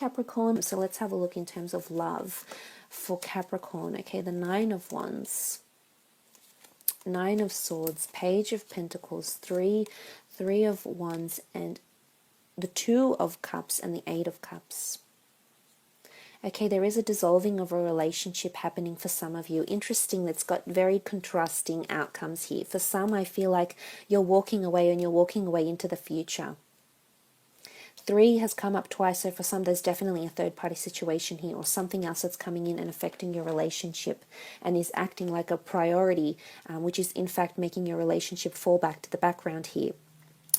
Capricorn. So let's have a look in terms of love for Capricorn. Okay, the Nine of Wands, Nine of Swords, Page of Pentacles, Three of Wands, and the Two of Cups and the Eight of Cups. Okay, there is a dissolving of a relationship happening for some of you. Interesting, that's got very contrasting outcomes here. For some, I feel like you're walking away, and you're walking away into the future. Three has come up twice, so for some there's definitely a third-party situation here, or something else that's coming in and affecting your relationship and is acting like a priority, which is in fact making your relationship fall back to the background here.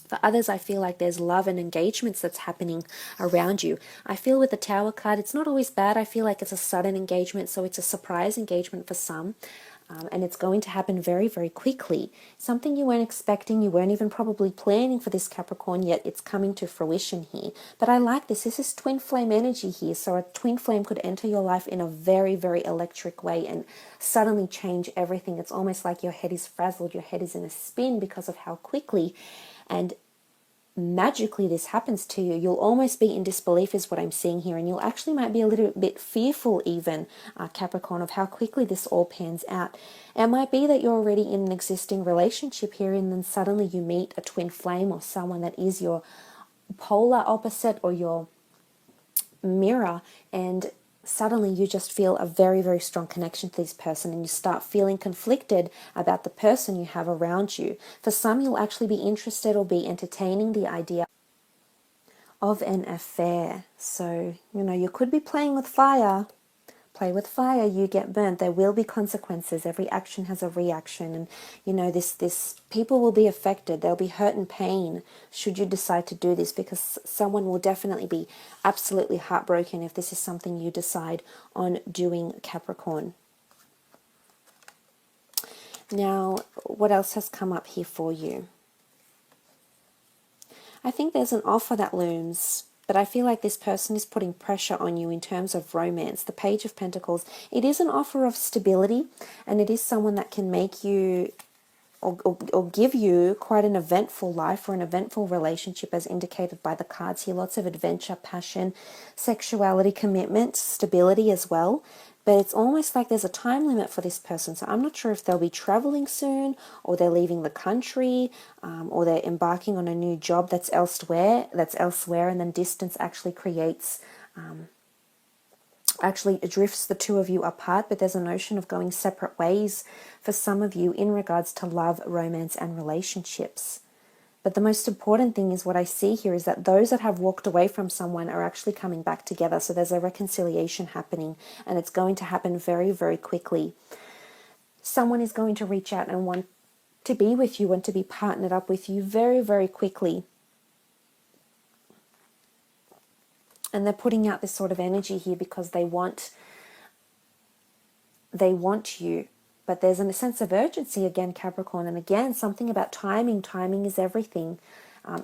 For others, I feel like there's love and engagements that's happening around you. I feel with the Tower card, it's not always bad. I feel like it's a sudden engagement, so it's a surprise engagement for some. And it's going to happen very, very quickly. Something you weren't expecting, you weren't even probably planning for this Capricorn, yet it's coming to fruition here. But I like this. This is twin flame energy here. So a twin flame could enter your life in a very, very electric way and suddenly change everything. It's almost like your head is frazzled, your head is in a spin because of how quickly and magically this happens to you. You'll almost be in disbelief is what I'm seeing here, and you'll actually might be a little bit fearful even, Capricorn, of how quickly this all pans out. It might be that you're already in an existing relationship here, and then suddenly you meet a twin flame or someone that is your polar opposite or your mirror, and suddenly you just feel a very, very strong connection to this person, and you start feeling conflicted about the person you have around you. For some, you'll actually be interested or be entertaining the idea of an affair. So, you could be playing with fire. Play with fire, you get burnt. There will be consequences. Every action has a reaction, and this people will be affected. There'll be hurt and pain should you decide to do this, because someone will definitely be absolutely heartbroken if this is something you decide on doing, Capricorn. Now, what else has come up here for you? I think there's an offer that looms, but I feel like this person is putting pressure on you in terms of romance. The Page of Pentacles, it is an offer of stability, and it is someone that can make you or give you quite an eventful life or an eventful relationship, as indicated by the cards here. Lots of adventure, passion, sexuality, commitment, stability as well. But it's almost like there's a time limit for this person. So I'm not sure if they'll be traveling soon, or they're leaving the country, or they're embarking on a new job that's elsewhere, and then distance actually actually drifts the two of you apart. But there's a notion of going separate ways for some of you in regards to love, romance, and relationships. But the most important thing is what I see here is that those that have walked away from someone are actually coming back together. So there's a reconciliation happening, and it's going to happen very, very quickly. Someone is going to reach out and want to be with you, want to be partnered up with you very, very quickly. And they're putting out this sort of energy here because they want you. But there's a sense of urgency again, Capricorn. And again, something about timing. Timing is everything,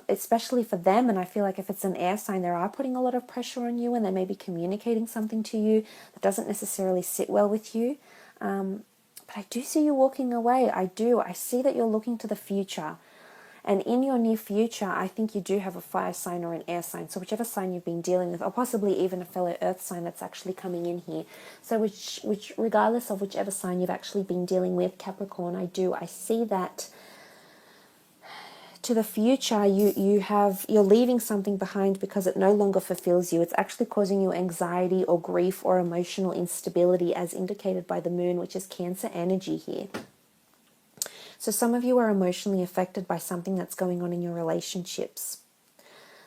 especially for them. And I feel like if it's an air sign, they are putting a lot of pressure on you, and they may be communicating something to you that doesn't necessarily sit well with you. But I do see you walking away. I do. I see that you're looking to the future. And in your near future, I think you do have a fire sign or an air sign. So whichever sign you've been dealing with, or possibly even a fellow earth sign that's actually coming in here. So which regardless of whichever sign you've actually been dealing with, Capricorn, I see that to the future you're leaving something behind because it no longer fulfills you. It's actually causing you anxiety or grief or emotional instability, as indicated by the moon, which is Cancer energy here. So some of you are emotionally affected by something that's going on in your relationships.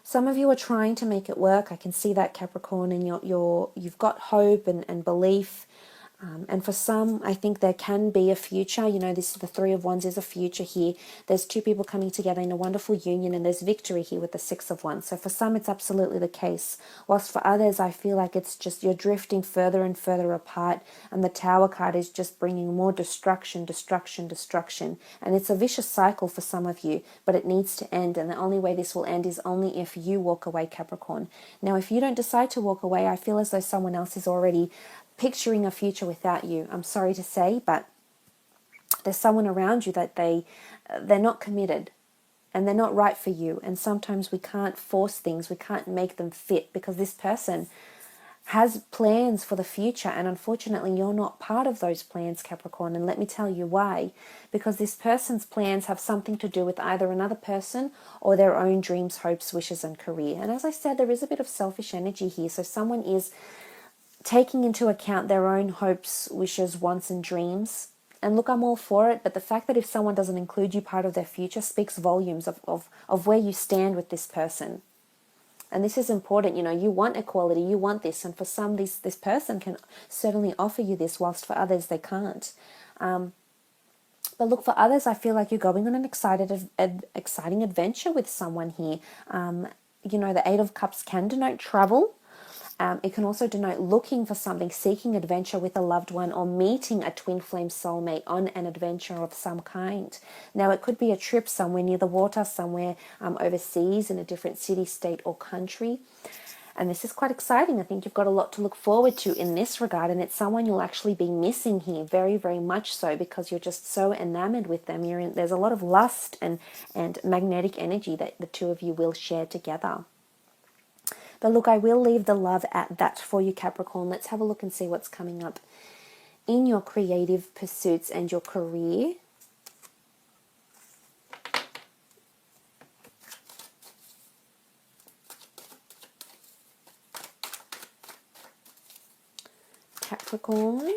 Some of you are trying to make it work. I can see that, Capricorn, and you've got hope and belief. And for some, I think there can be a future. This is the Three of Wands is a future here. There's two people coming together in a wonderful union, and there's victory here with the Six of Wands. So for some, it's absolutely the case. Whilst for others, I feel like it's just you're drifting further and further apart, and the Tower card is just bringing more destruction. And it's a vicious cycle for some of you, but it needs to end. And the only way this will end is only if you walk away, Capricorn. Now, if you don't decide to walk away, I feel as though someone else is already picturing a future without you. I'm sorry to say, but there's someone around you that they're not committed. and they're not right for you. And sometimes we can't force things, we can't make them fit, because this person has plans for the future, and unfortunately you're not part of those plans, Capricorn. And let me tell you why. Because this person's plans have something to do with either another person or their own dreams, hopes, wishes and career. And as I said, there is a bit of selfish energy here, so someone is taking into account their own hopes, wishes, wants and dreams. And look, I'm all for it, but the fact that if someone doesn't include you part of their future speaks volumes of where you stand with this person. And this is important, you know, you want equality, you want this, and for some, this person can certainly offer you this, whilst for others they can't. But look, for others, I feel like you're going on an exciting adventure with someone here. You know, the Eight of Cups can denote travel. It can also denote looking for something, seeking adventure with a loved one, or meeting a twin flame soulmate on an adventure of some kind. Now, it could be a trip somewhere near the water, somewhere overseas in a different city, state or country. And this is quite exciting. I think you've got a lot to look forward to in this regard, and it's someone you'll actually be missing here, very, very much so, because you're just so enamored with them. There's a lot of lust and magnetic energy that the two of you will share together. But look, I will leave the love at that for you, Capricorn. Let's have a look and see what's coming up in your creative pursuits and your career. Capricorn.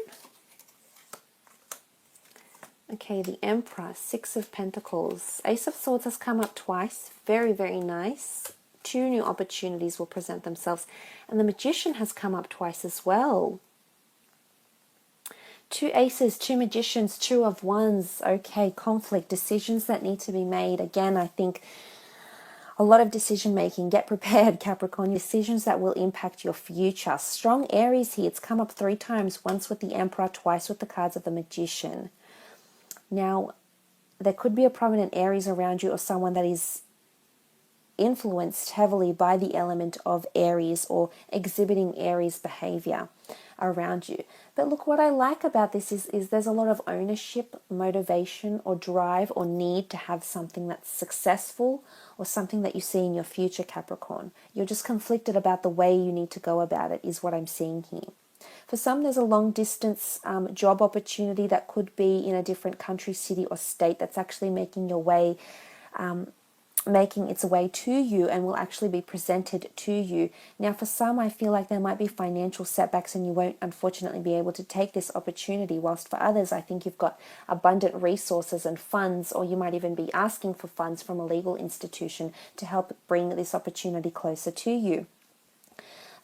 Okay, the Emperor, Six of Pentacles. Ace of Swords has come up twice. Very, very nice. 2 new opportunities will present themselves. And the Magician has come up twice as well. 2 aces, 2 magicians, 2 of wands. Okay, conflict, decisions that need to be made. Again, I think a lot of decision making. Get prepared, Capricorn. Decisions that will impact your future. Strong Aries here. It's come up 3 times. Once with the Emperor, twice with the cards of the Magician. Now, there could be a prominent Aries around you, or someone that is influenced heavily by the element of Aries, or exhibiting Aries behavior around you. But look, what I like about this is there's a lot of ownership, motivation or drive or need to have something that's successful, or something that you see in your future, Capricorn. You're just conflicted about the way you need to go about it, is what I'm seeing here. For some, there's a long distance job opportunity that could be in a different country, city or state, that's actually making its way to you and will actually be presented to you. Now, for some, I feel like there might be financial setbacks and you won't unfortunately be able to take this opportunity, whilst for others, I think you've got abundant resources and funds, or you might even be asking for funds from a legal institution to help bring this opportunity closer to you.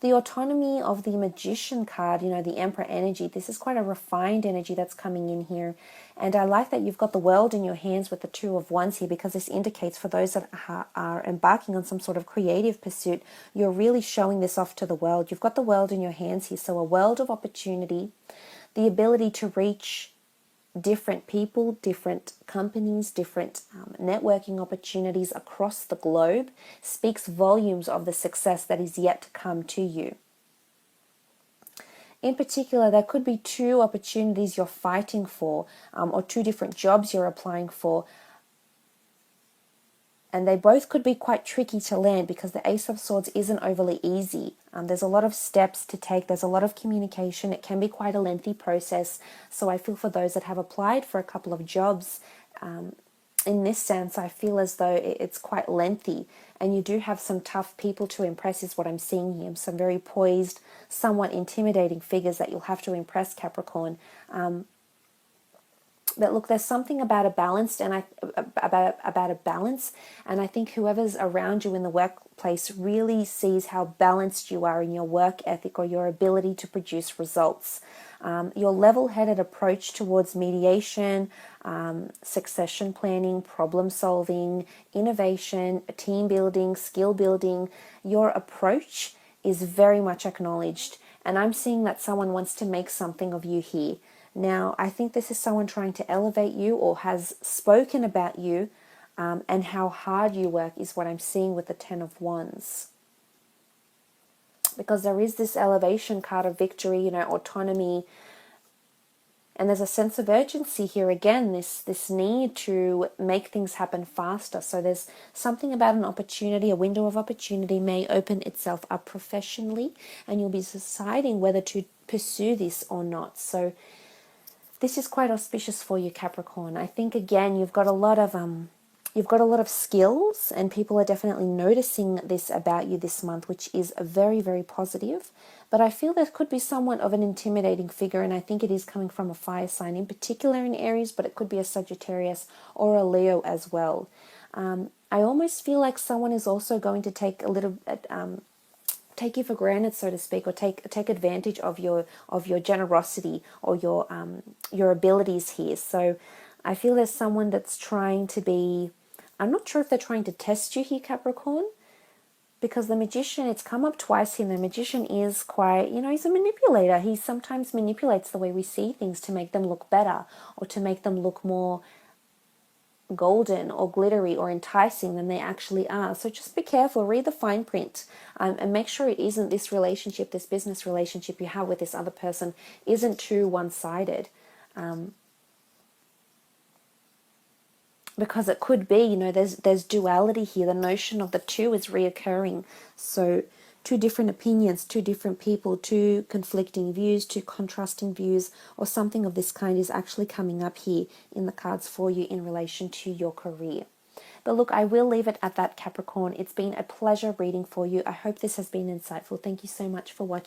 The autonomy of the Magician card, you know, the Emperor energy, this is quite a refined energy that's coming in here. And I like that you've got the world in your hands with the 2 of wands here, because this indicates for those that are embarking on some sort of creative pursuit, you're really showing this off to the world. You've got the world in your hands here, so a world of opportunity, the ability to reach different people, different companies, different networking opportunities across the globe, speaks volumes of the success that is yet to come to you. In particular, there could be 2 opportunities you're fighting for, or 2 different jobs you're applying for, and they both could be quite tricky to land, because the Ace of Swords isn't overly easy. There's a lot of steps to take. There's a lot of communication. It can be quite a lengthy process. So I feel for those that have applied for a couple of jobs, in this sense, I feel as though it's quite lengthy. And you do have some tough people to impress, is what I'm seeing here. Some very poised, somewhat intimidating figures that you'll have to impress, Capricorn. But look, there's something about a balance, and about a balance, and I think whoever's around you in the workplace really sees how balanced you are in your work ethic, or your ability to produce results. Your level-headed approach towards mediation, succession planning, problem solving, innovation, team building, skill building, your approach is very much acknowledged, and I'm seeing that someone wants to make something of you here. Now, I think this is someone trying to elevate you, or has spoken about you, and how hard you work, is what I'm seeing with the 10 of Wands. Because there is this elevation card of victory, you know, autonomy, And there's a sense of urgency here again, this need to make things happen faster. So there's something about an opportunity, a window of opportunity may open itself up professionally, and you'll be deciding whether to pursue this or not. So this is quite auspicious for you, Capricorn. I think again you've got a lot of skills, and people are definitely noticing this about you this month, which is very, very positive. But I feel there could be somewhat of an intimidating figure, and I think it is coming from a fire sign, in particular in Aries, but it could be a Sagittarius or a Leo as well. I almost feel like someone is also going to take take you for granted, so to speak, or take advantage of your generosity or your abilities here. So I feel there's someone that's trying to be, I'm not sure if they're trying to test you here, Capricorn, because the Magician, it's come up twice here. The Magician is quite, he's a manipulator. He sometimes manipulates the way we see things to make them look better, or to make them look more golden or glittery or enticing than they actually are. So just be careful, read the fine print, and make sure it isn't this relationship, this business relationship you have with this other person isn't too one-sided. Because it could be, there's duality here. The notion of the two is reoccurring. So two different opinions, two different people, two conflicting views, two contrasting views, or something of this kind is actually coming up here in the cards for you in relation to your career. But look, I will leave it at that, Capricorn. It's been a pleasure reading for you. I hope this has been insightful. Thank you so much for watching.